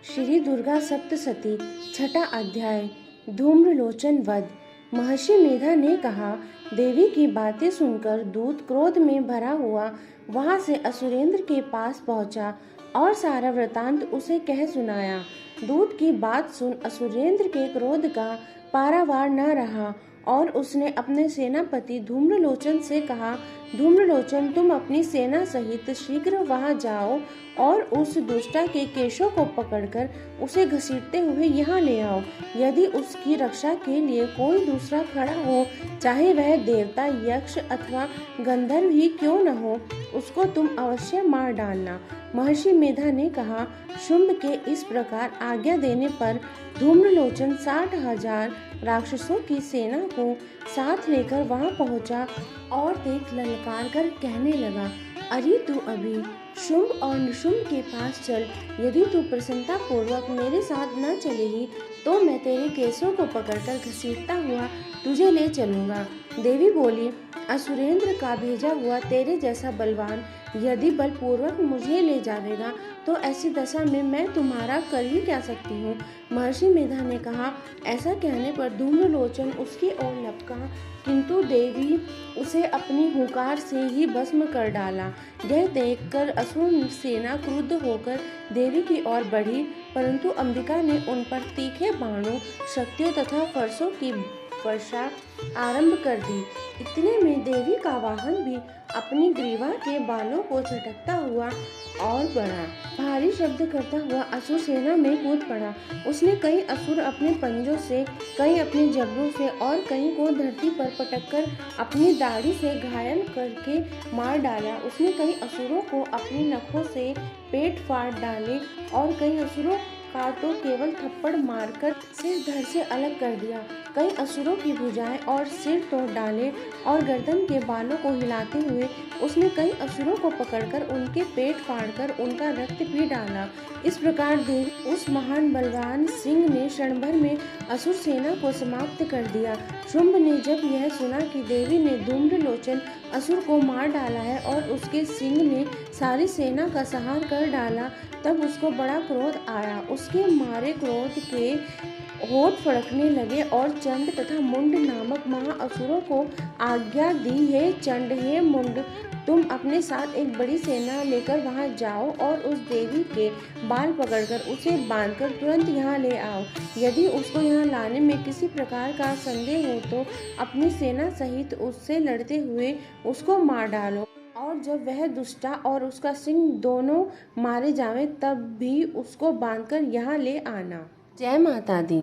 श्री दुर्गा सप्तशती छठा अध्याय धूम्रलोचन वध। महर्षि मेधा ने कहा, देवी की बातें सुनकर दूत क्रोध में भरा हुआ वहां से असुरेंद्र के पास पहुंचा और सारा वृतांत उसे कह सुनाया। दूत की बात सुन असुरेंद्र के क्रोध का पारावार न रहा और उसने अपने सेनापति धूम्रलोचन से कहा, धूम्रलोचन, तुम अपनी सेना सहित शीघ्र वहां जाओ और उस दुष्टा के केशों को पकड़कर उसे घसीटते हुए यहाँ ले आओ। यदि उसकी रक्षा के लिए कोई दूसरा खड़ा हो, चाहे वह देवता, यक्ष अथवा गंधर्व ही क्यों न हो, उसको तुम अवश्य मार डालना। महर्षि मेधा ने कहा। शुंभ के इस प्रकार आज्ञा देने पर धूम्रलोचन 60,000 राक्षसों की सेना को साथ लेकर वहां पहुंचा और देख ललकार कर कहने लगा, अरे तू अभी शुंभ और निशुंभ के पास चल। यदि तू प्रसन्नता पूर्वक मेरे साथ न चलेगी तो मैं तेरे केसों को पकड़कर घसीटता हुआ तुझे ले चलूंगा। देवी बोली, असुरेंद्र का भेजा हुआ तेरे जैसा बलवान यदि बलपूर्वक मुझे ले जावेगा तो ऐसी दशा में मैं तुम्हारा कर ही क्या सकती हूँ। महर्षि मेधा ने कहा। ऐसा कहने पर धूम्रलोचन उसकी ओर लपका, किंतु देवी उसे अपनी हुंकार से ही भस्म कर डाला। यह देखकर असुर सेना क्रुद्ध होकर देवी की ओर बढ़ी, परंतु अंबिका ने उन पर तीखे बाणों, शक्तियों तथा फरसों की वर्षा आरंभ कर दी। इतने में देवी का वाहन भी अपनी ग्रीवा के बालों को झटकता हुआ और बढ़ा, भारी शब्द करता हुआ असुर सेना में कूद पड़ा। उसने कई असुर अपने पंजों से, कई अपने जबड़ों से और कई को धरती पर पटककर अपनी दाढ़ी से घायल करके मार डाला। उसने कई असुरों को अपनी नखों से पेट फाड़ डाले और कई असुरों का तो केवल थप्पड़ मारकर सिर धड़ से अलग कर दिया। कई असुरों की भुजाएं और सिर तोड़ डाले और गर्दन के बालों को हिलाते हुए उसने कई असुरों को पकड़कर उनके पेट फाड़कर उनका रक्त पी डाला। इस प्रकार देवी उस महान बलवान सिंह ने क्षण भर में असुर सेना को समाप्त कर दिया। शुंभ ने जब यह सुना कि देवी ने धूम्रलोचन असुर को मार डाला है और उसके सिंह ने सारी सेना का संहार कर डाला, तब उसको बड़ा क्रोध आया। उसके मारे क्रोध के होठ फड़कने लगे और चंड तथा मुंड नामक महाअसुरों को आज्ञा दी, हे चंड, हे मुंड, तुम अपने साथ एक बड़ी सेना लेकर वहां जाओ और उस देवी के बाल पकड़कर उसे बांधकर तुरंत यहाँ ले आओ। यदि उसको यहाँ लाने में किसी प्रकार का संदेह हो तो अपनी सेना सहित उससे लड़ते हुए उसको मार डालो और जब वह दुष्टा और उसका सिंह दोनों मारे जावें तब भी उसको बांधकर यहाँ ले आना। जय माता दी।